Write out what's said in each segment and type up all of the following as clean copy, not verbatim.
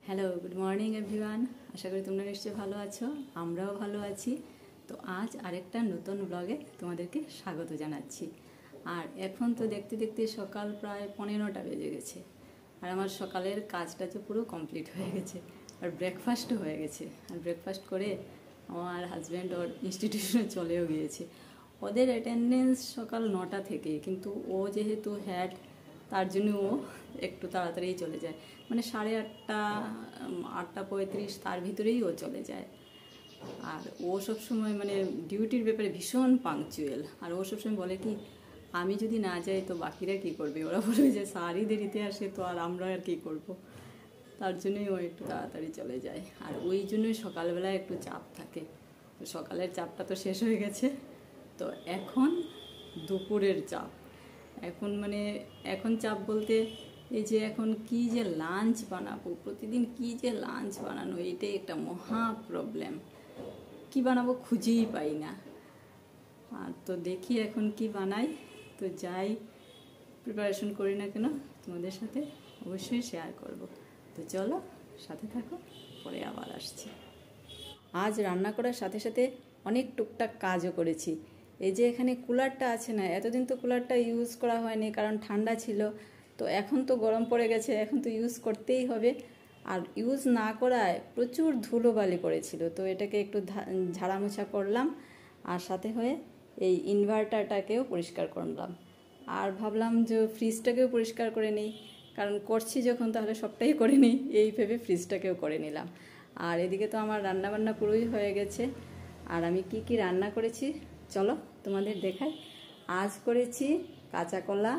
Hello, good morning everyone. আশা করি তোমরা নিশ্চয়ই ভালো আছো, আমরাও ভালো আছি। তো আজ আরেকটা নতুন ব্লগে তোমাদেরকে স্বাগত জানাচ্ছি। আর এখন তো দেখতে দেখতে সকাল প্রায় 15টা বেজে গেছে, আর আমার সকালের কাজটা তো পুরো কমপ্লিট হয়ে গেছে, আর ব্রেকফাস্টও হয়ে গেছে। আর ব্রেকফাস্ট করে আমার হাজব্যান্ড ওর ইনস্টিটিউশনে চলেও গিয়েছে। ওদের অ্যাটেন্ডেন্স সকাল 9টা থেকে, কিন্তু ও যেহেতু হেড, তার জন্য ও একটু তাড়াতাড়ি চলে যায়, মানে 8:30, 8:35 তার ভিতরেই ও চলে যায়। আর ও সবসময় মানে ডিউটির ব্যাপারে ভীষণ পাংচুয়াল। আর ও সবসময় বলে কি, আমি যদি না যাই তো বাকিরা কি করবে, ওরা বলবে যে স্যারই দেরিতে আসে তো আর আমরা আর কি করব। তার জন্যই ও একটু তাড়াতাড়ি চলে যায়, আর ওই জন্যই সকালবেলায় একটু চাপ থাকে। তো সকালের চাপটা তো শেষ হয়ে গেছে, তো এখন দুপুরের চাপ। এখন চাপ বলতে এই যে এখন কি যে লাঞ্চ বানাবো, প্রতিদিন কি যে লাঞ্চ বানানো, এটাই একটা মহা প্রবলেম। কি বানাবো খুঁজেই পাই না। আর তো দেখি এখন কি বানাই। তো যাই প্রিপারেশন করি না কেন, তোমাদের সাথে অবশ্যই শেয়ার করব। তো চলো সাথে থাকো, পরে আবার আসছি। আজ রান্না করার সাথে সাথে অনেক টুকটাক কাজও করেছি। এই যে এখানে কুলারটা আছে না, এতদিন তো কুলারটা ইউজ করা হয়নি কারণ ঠান্ডা ছিল। তো এখন তো গরম পড়ে গেছে, এখন তো ইউজ করতেই হবে। আর ইউজ না করায় প্রচুর ধুলোবালি পড়েছিল, তো এটাকে একটু ঝাড়ামোছা করলাম। আর সাথে হয়ে এই ইনভার্টারটাকেও পরিষ্কার করলাম। আর ভাবলাম যে ফ্রিজটাকেও পরিষ্কার করে নিই, কারণ করছি যখন তাহলে সবটাই করে নিই, এই ভেবে ফ্রিজটাকেও করে নিলাম। আর এদিকে তো আমার রান্নাবান্না পুরোই হয়ে গেছে। আর আমি কি কি রান্না করেছি চলো তোমাদের দেখাই। আজ করেছি কাঁচা কলা,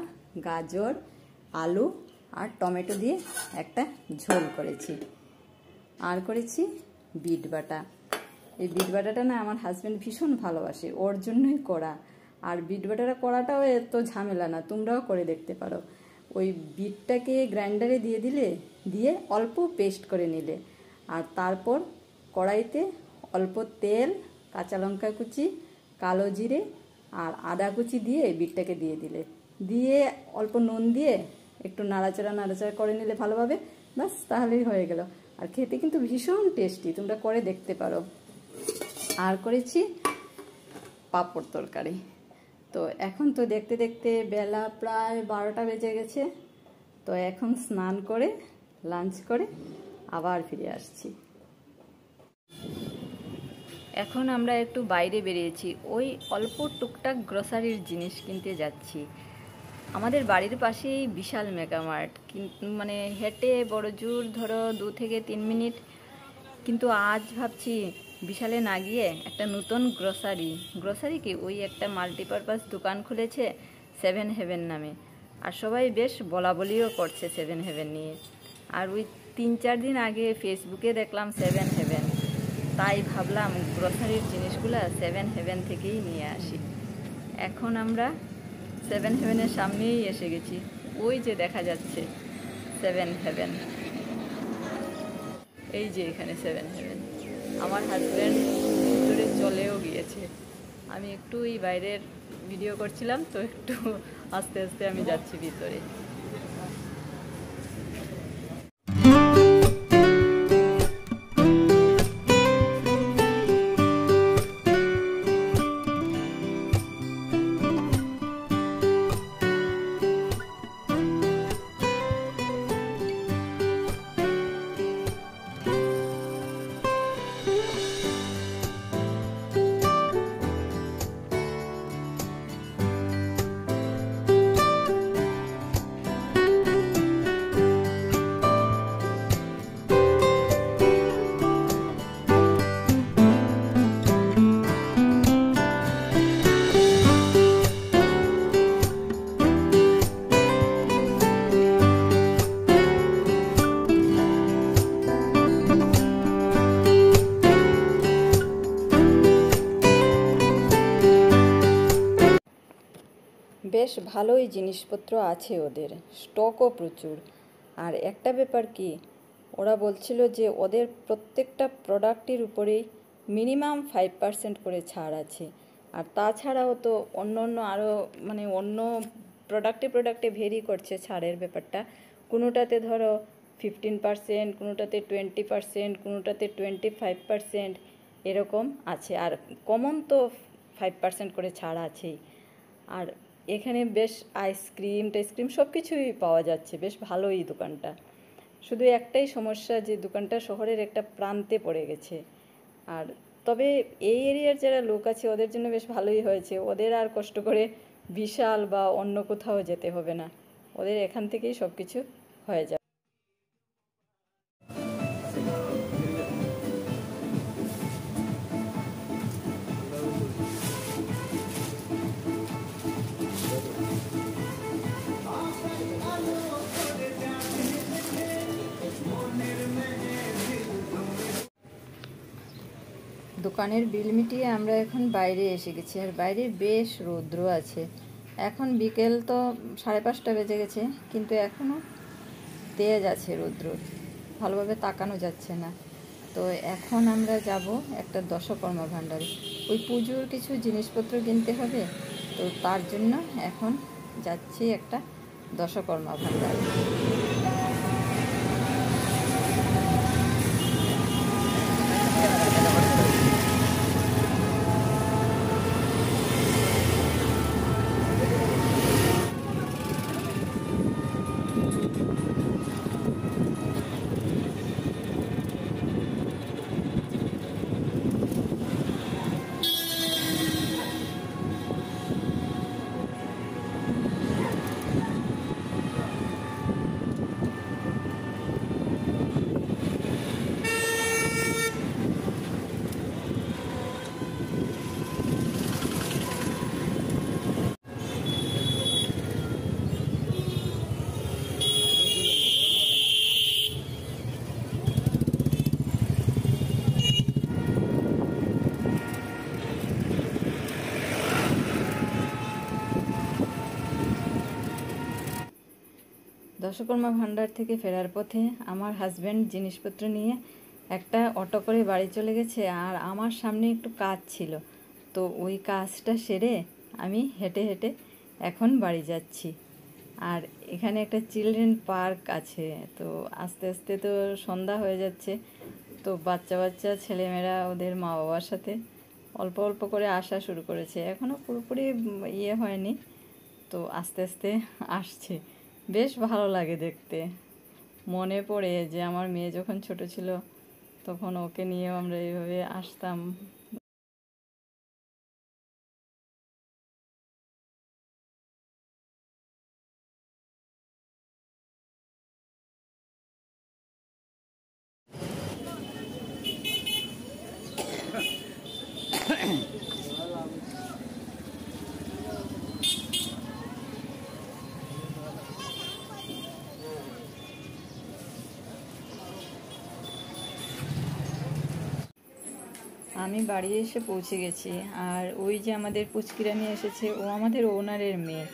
গাজর, আলু আর টমেটো দিয়ে একটা ঝোল করেছি। আর করেছি বিট বাটা। এই বিট বাটাটা না আমার হাজব্যান্ড ভীষণ ভালোবাসে, ওর জন্যই করা। আর বিট বাটাটা করাটাও এত ঝামেলা না, তোমরাও করে দেখতে পারো। ওই বিটটাকে গ্রাইন্ডারে দিয়ে অল্প পেস্ট করে নিলে, আর তারপর কড়াইতে অল্প তেল, কাঁচা লঙ্কা কুচি, কালো জিরে আর আদা কুচি দিয়ে বিটটাকে দিয়ে অল্প নুন দিয়ে একটু নাড়াচাড়া করে নিলে ভালোভাবে, ব্যাস তাহলেই হয়ে গেল। আর খেতে কিন্তু ভীষণ টেস্টি, তোমরা করে দেখতে পারো। আর করেছি পাঁপড় তরকারি। তো এখন তো দেখতে দেখতে বেলা প্রায় 12টা বেজে গেছে। তো এখন স্নান করে লাঞ্চ করে আবার ফিরে আসছি। এখন আমরা একটু বাইরে বেরিয়েছি, ওই অল্প টুকটাক গ্রসারির জিনিস কিনতে যাচ্ছি। আমাদের বাড়ির পাশেই বিশাল মেগামার্ট, মানে হেঁটে বড় জোর ধরো 2 থেকে 3 মিনিট। কিন্তু আজ ভাবছি বিশালে না গিয়ে একটা নতুন গ্রসারি কি ওই একটা মাল্টিপারপাস দোকান খুলেছে 7 হেভেন নামে। আর সবাই বেশ বলাবলিও করছে 7 হেভেন নিয়ে। আর ওই 3-4 দিন আগে ফেসবুকে দেখলাম 7 হেভেন, তাই ভাবলাম গ্রসারির জিনিসগুলো 7 হেভেন থেকেই নিয়ে আসি। এখন আমরা 7 হেভেনের সামনেই এসে গেছি, ওই যে দেখা যাচ্ছে 7 হেভেন, এই যে এখানে 7 হেভেন। আমার হাজব্যান্ড ভিতরে চলেও গিয়েছে। আমি একটু এই বাইরের ভিডিও করছিলাম, তো একটু আস্তে আস্তে আমি যাচ্ছি ভিতরে। বেশ ভালোই জিনিসপত্র আছে ওদের, স্টকও প্রচুর। আর একটা ব্যাপার কি, ওরা বলছিল যে ওদের প্রত্যেকটা প্রোডাক্টের উপরেই মিনিমাম 5% করে ছাড় আছে। আর তাছাড়াও তো অন্য আরও অন্য প্রোডাক্টে ভেরি করছে ছাড়ের ব্যাপারটা। কোনোটাতে ধরো 15%, কোনোটাতে 20%, কোনোটাতে 25%, এরকম আছে। আর কমন তো 5% করে ছাড় আছেই। আর এখানে বেশ আইসক্রিম টাইসক্রিম সব কিছুই পাওয়া যাচ্ছে, বেশ ভালোই দোকানটা। শুধু একটাই সমস্যা যে দোকানটা শহরের একটা প্রান্তে পড়ে গেছে। আর তবে এই এরিয়ার যারা লোক আছে ওদের জন্য বেশ ভালোই হয়েছে, ওদের আর কষ্ট করে বিশাল বা অন্য কোথাও যেতে হবে না, ওদের এখান থেকেই সব কিছু হয়ে যাবে। দোকানের বিল মিটিয়ে আমরা এখন বাইরে এসে গেছি, আর বাইরে বেশ রৌদ্র আছে। এখন বিকেল তো 5:30 বেজে গেছে, কিন্তু এখনও তেজ আছে রৌদ্র, ভালোভাবে তাকানো যাচ্ছে না। তো এখন আমরা যাব একটা দশকর্মা ভাণ্ডারে, ওই পুজোর কিছু জিনিসপত্র কিনতে হবে, তো তার জন্য এখন যাচ্ছি একটা দশকর্মা ভাণ্ডারে। দশকর্মা ভাণ্ডার থেকে ফেরার পথে আমার হাজব্যান্ড জিনিসপত্র নিয়ে একটা অটো করে বাড়ি চলে গেছে, আর আমার সামনে একটু কাজ ছিল, তো ওই কাজটা সেরে আমি হেঁটে হেঁটে এখন বাড়ি যাচ্ছি। আর এখানে একটা চিলড্রেন পার্ক আছে, তো আস্তে আস্তে তো সন্ধ্যা হয়ে যাচ্ছে, তো বাচ্চা বাচ্চা ছেলেমেয়েরা ওদের মা বাবার সাথে অল্প অল্প করে আসা শুরু করেছে, এখনও পুরোপুরি ইয়ে হয়নি, তো আস্তে আস্তে আসছে। বেশ ভালো লাগে দেখতে, মনে পড়ে যে আমার মেয়ে যখন ছোট ছিল তখন ওকে নিয়েও আমরা এইভাবে আসতাম। আমি বাড়ি এসে পৌঁছে গেছি, আর ওই যে আমাদের পুচকিরানি এসেছে, ও আমাদের ওনারের মেয়ে,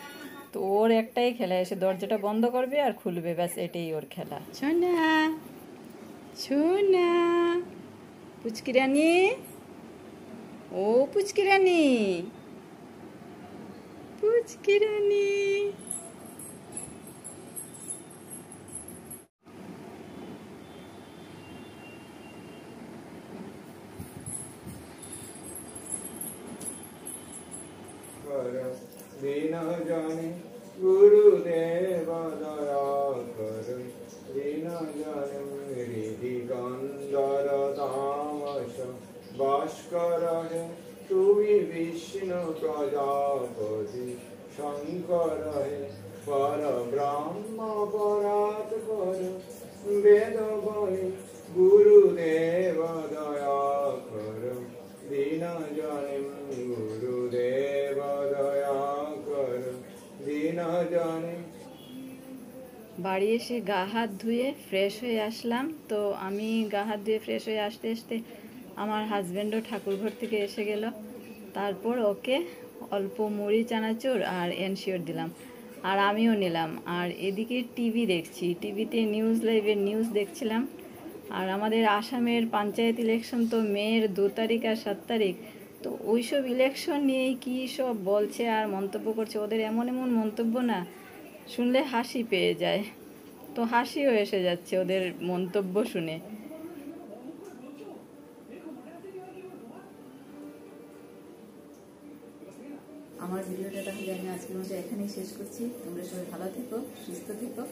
তো ওর একটাই খেলা, এসে দরজাটা বন্ধ করবে আর খুলবে, ব্যাস এটাই ওর খেলা। সোনা সোনা পুচকিরানি, ও পুচকিরানি পুচকিরানি। दीन जाने गुरुदेव दया कर, दीन जाने हृदि गंधर तामस भास्कर है, तू भी विष्णु प्रजापति शंकर है, पर ब्रह्म परात पर वेद बहि गुरुदेव दया कर, दीन जाने गुरुदेव दया कर, दीन जाने। বাড়ি এসে গা হাত ধুয়ে ফ্রেশ হয়ে আসলাম, তো আমি গা হাত ধুয়ে ফ্রেশ হয়ে আসতে আসতে আমার হাজব্যান্ডও ঠাকুরঘর থেকে এসে গেল, তারপর ওকে অল্প মুড়ি চানাচুর আর এনশিওর দিলাম, আর আমিও নিলাম। আর এদিকে টিভি দেখছি, টিভিতে নিউজ লাইভের নিউজ দেখছিলাম। আর আমাদের আসামের পঞ্চায়েত ইলেকশন তো মের 2 তারিখ আর 7 তারিখ, তো ওইসব ইলেকশন নিয়েই কী সব বলছে আর মন্তব্য করছে, ওদের এমন এমন মন্তব্য না শুনলে হাসি পেয়ে যায়। তো হাসিও এসে যাচ্ছে ওদের মন্তব্য শুনে। আমার ভিডিওটা তাহলে আমি আজকের মতো এখানেই শেষ করছি। তোমরা সবাই ভালো থেকো, সুস্থ থেকো।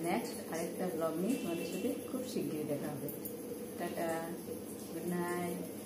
নেক্সট আরেকটা ব্লগ নিয়ে তোমাদের সাথে খুব শিগগিরই দেখা হবে। Tata, good night.